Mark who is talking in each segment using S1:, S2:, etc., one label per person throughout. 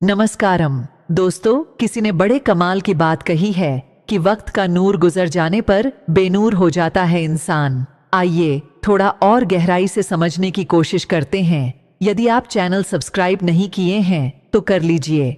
S1: नमस्कारम दोस्तों, किसी ने बड़े कमाल की बात कही है कि वक्त का नूर गुजर जाने पर बेनूर हो जाता है इंसान। आइए थोड़ा और गहराई से समझने की कोशिश करते हैं। यदि आप चैनल सब्सक्राइब नहीं किए हैं तो कर लीजिए।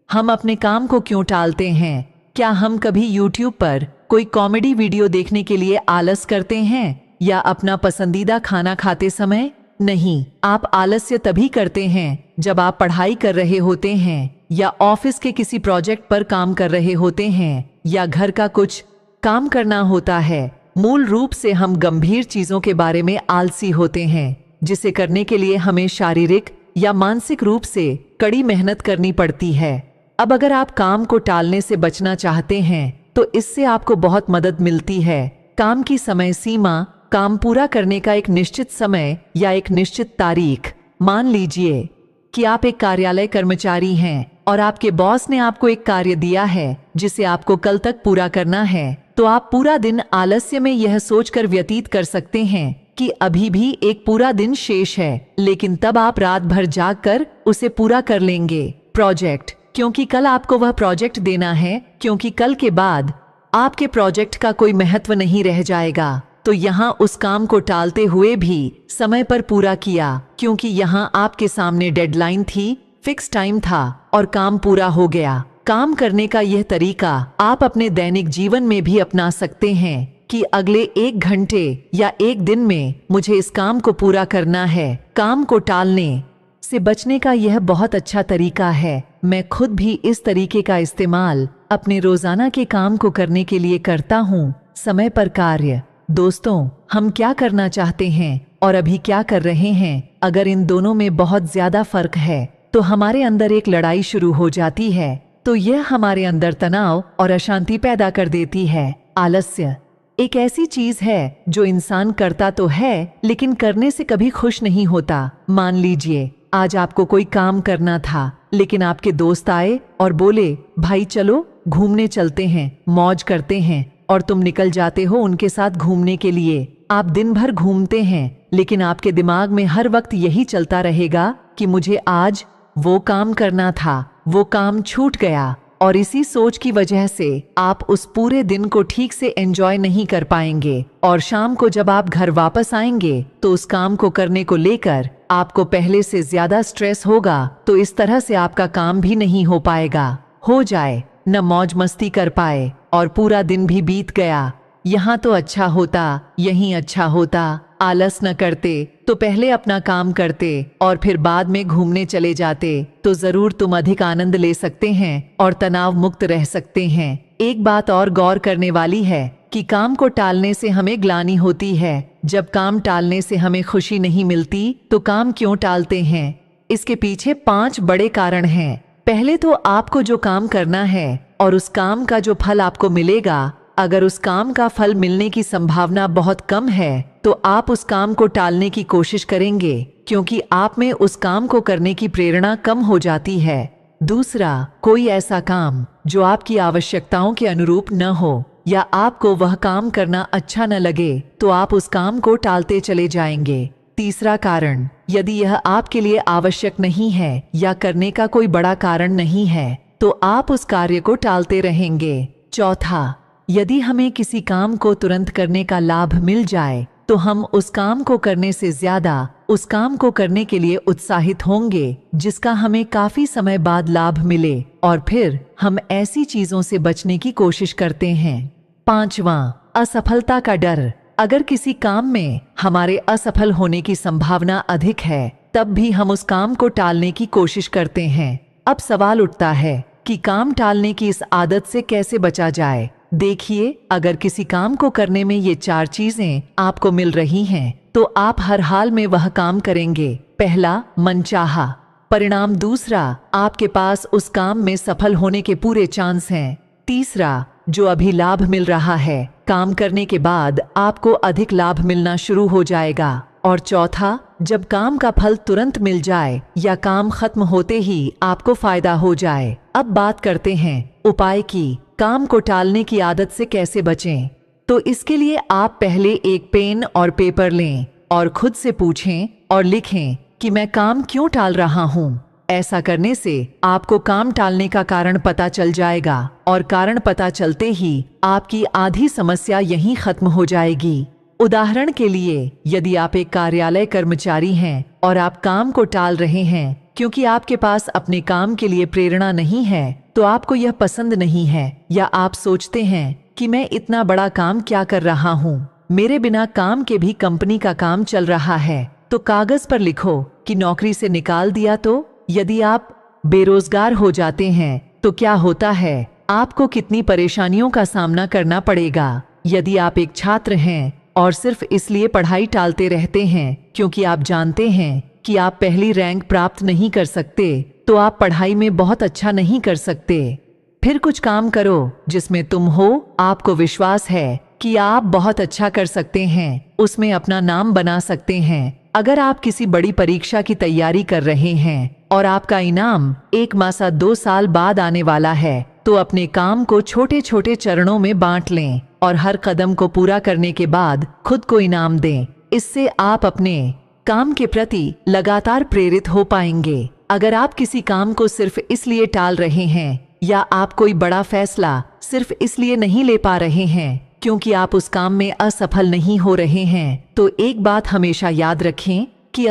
S1: हम अपने काम को क्यों टालते हैं? क्या हम कभी YouTube पर कोई कॉमेडी वीडियो देखने के लिए आलस करते हैं या अपना पसंदीदा खाना खाते समय? नहीं, आप आलस्य तभी करते हैं जब आप पढ़ाई कर रहे होते हैं या ऑफिस के किसी प्रोजेक्ट पर काम कर रहे होते हैं या घर का कुछ काम करना होता है। मूल रूप से हम गंभीर चीजों के बारे में आलसी होते हैं, जिसे करने के लिए हमें शारीरिक या मानसिक रूप से कड़ी मेहनत करनी पड़ती है। अब अगर आप काम को टालने से बचना चाहते हैं तो इससे आपको बहुत मदद मिलती है। काम की समय सीमा, काम पूरा करने का एक निश्चित समय या एक निश्चित तारीख। मान लीजिए कि आप एक कार्यालय कर्मचारी हैं और आपके बॉस ने आपको एक कार्य दिया है जिसे आपको कल तक पूरा करना है, तो आप पूरा दिन आलस्य में यह सोचकर व्यतीत कर सकते हैं कि अभी भी एक पूरा दिन शेष है, लेकिन तब आप रात भर जागकर उसे पूरा कर लेंगे प्रोजेक्ट, क्योंकि कल आपको वह प्रोजेक्ट देना है, क्योंकि कल के बाद आपके प्रोजेक्ट का कोई महत्व नहीं रह जाएगा। तो यहाँ उस काम को टालते हुए भी समय पर पूरा किया, क्योंकि यहाँ आपके सामने डेडलाइन थी, फिक्स टाइम था और काम पूरा हो गया। काम करने का यह तरीका आप अपने दैनिक जीवन में भी अपना सकते हैं कि अगले 1 घंटे या 1 दिन में मुझे इस काम को पूरा करना है। काम को टालने से बचने का यह बहुत अच्छा तरीका है। मैं खुद भी इस तरीके का इस्तेमाल अपने रोजाना के काम को करने के लिए करता हूँ। समय पर कार्य। दोस्तों, हम क्या करना चाहते हैं और अभी क्या कर रहे हैं, अगर इन दोनों में बहुत ज्यादा फर्क है तो हमारे अंदर एक लड़ाई शुरू हो जाती है। तो यह हमारे अंदर तनाव और अशांति पैदा कर देती है। आलस्य एक ऐसी चीज है जो इंसान करता तो है लेकिन करने से कभी खुश नहीं होता। मान लीजिए आज आपको कोई काम करना था, लेकिन आपके दोस्त आए और बोले, भाई चलो घूमने चलते हैं, मौज करते हैं, और तुम निकल जाते हो उनके साथ घूमने के लिए। आप दिन भर घूमते हैं, लेकिन आपके दिमाग में हर वक्त यही चलता रहेगा कि मुझे आज वो काम करना था, वो काम छूट गया, और इसी सोच की वजह से आप उस पूरे दिन को ठीक से एंजॉय नहीं कर पाएंगे। और शाम को जब आप घर वापस आएंगे तो उस काम को करने को लेकर आपको पहले से ज्यादा स्ट्रेस होगा। तो इस तरह से आपका काम भी नहीं हो पाएगा, हो जाए न मौज मस्ती कर पाए और पूरा दिन भी बीत गया। यहाँ तो अच्छा होता, यहीं अच्छा होता, आलस न करते तो पहले अपना काम करते और फिर बाद में घूमने चले जाते, तो जरूर तुम अधिक आनंद ले सकते हैं और तनाव मुक्त रह सकते हैं। एक बात और गौर करने वाली है कि काम को टालने से हमें ग्लानि होती है। जब काम टालने से हमें खुशी नहीं मिलती तो काम क्यों टालते हैं? इसके पीछे 5 बड़े कारण हैं। पहले तो आपको जो काम करना है और उस काम का जो फल आपको मिलेगा, अगर उस काम का फल मिलने की संभावना बहुत कम है तो आप उस काम को टालने की कोशिश करेंगे, क्योंकि आप में उस काम को करने की प्रेरणा कम हो जाती है। दूसरा, कोई ऐसा काम जो आपकी आवश्यकताओं के अनुरूप न हो या आपको वह काम करना अच्छा न लगे तो आप उस काम को टालते चले जाएंगे। तीसरा कारण, यदि यह आपके लिए आवश्यक नहीं है या करने का कोई बड़ा कारण नहीं है तो आप उस कार्य को टालते रहेंगे। चौथा, यदि हमें किसी काम को तुरंत करने का लाभ मिल जाए तो हम उस काम को करने से ज्यादा उस काम को करने के लिए उत्साहित होंगे जिसका हमें काफी समय बाद लाभ मिले, और फिर हम ऐसी चीजों से बचने की कोशिश करते हैं। पांचवां, असफलता का डर। अगर किसी काम में हमारे असफल होने की संभावना अधिक है तब भी हम उस काम को टालने की कोशिश करते हैं। अब सवाल उठता है कि काम टालने की इस आदत से कैसे बचा जाए। देखिए, अगर किसी काम को करने में ये 4 चीजें आपको मिल रही हैं तो आप हर हाल में वह काम करेंगे। पहला, मनचाहा परिणाम। दूसरा, आपके पास उस काम में सफल होने के पूरे चांस हैं। तीसरा, जो अभी लाभ मिल रहा है, काम करने के बाद आपको अधिक लाभ मिलना शुरू हो जाएगा। और चौथा, जब काम का फल तुरंत मिल जाए या काम खत्म होते ही आपको फायदा हो जाए। अब बात करते हैं उपाय की। काम को टालने की आदत से कैसे बचें? तो इसके लिए आप पहले एक पेन और पेपर लें और खुद से पूछें और लिखें कि मैं काम क्यों टाल रहा हूँ। ऐसा करने से आपको काम टालने का कारण पता चल जाएगा और कारण पता चलते ही आपकी आधी समस्या यहीं खत्म हो जाएगी। उदाहरण के लिए, यदि आप एक कार्यालय कर्मचारी हैं और आप काम को टाल रहे हैं क्योंकि आपके पास अपने काम के लिए प्रेरणा नहीं है, तो आपको यह पसंद नहीं है, या आप सोचते हैं कि मैं इतना बड़ा काम क्या कर रहा हूँ, मेरे बिना काम के भी कंपनी का काम चल रहा है, तो कागज पर लिखो कि नौकरी से निकाल दिया। तो यदि आप बेरोजगार हो जाते हैं तो क्या होता है, आपको कितनी परेशानियों का सामना करना पड़ेगा। यदि आप एक छात्र हैं और सिर्फ इसलिए पढ़ाई टालते रहते हैं क्योंकि आप जानते हैं कि आप पहली रैंक प्राप्त नहीं कर सकते, तो आप पढ़ाई में बहुत अच्छा नहीं कर सकते। फिर कुछ काम करो जिसमें तुम हो, आपको विश्वास है कि आप बहुत अच्छा कर सकते हैं, उसमें अपना नाम बना सकते हैं। अगर आप किसी बड़ी परीक्षा की तैयारी कर रहे हैं और आपका इनाम 1 माह 2 साल बाद आने वाला है, तो अपने काम को छोटे छोटे चरणों में बांट लें और हर कदम को पूरा करने के बाद खुद को इनाम दें। इससे आप अपने काम के प्रति लगातार प्रेरित हो पाएंगे। अगर आप किसी काम को सिर्फ इसलिए टाल रहे हैं या आप कोई बड़ा फैसला सिर्फ इसलिए नहीं ले पा रहे हैं क्योंकि आप उस काम में असफल नहीं हो रहे हैं, तो एक बात हमेशा याद रखें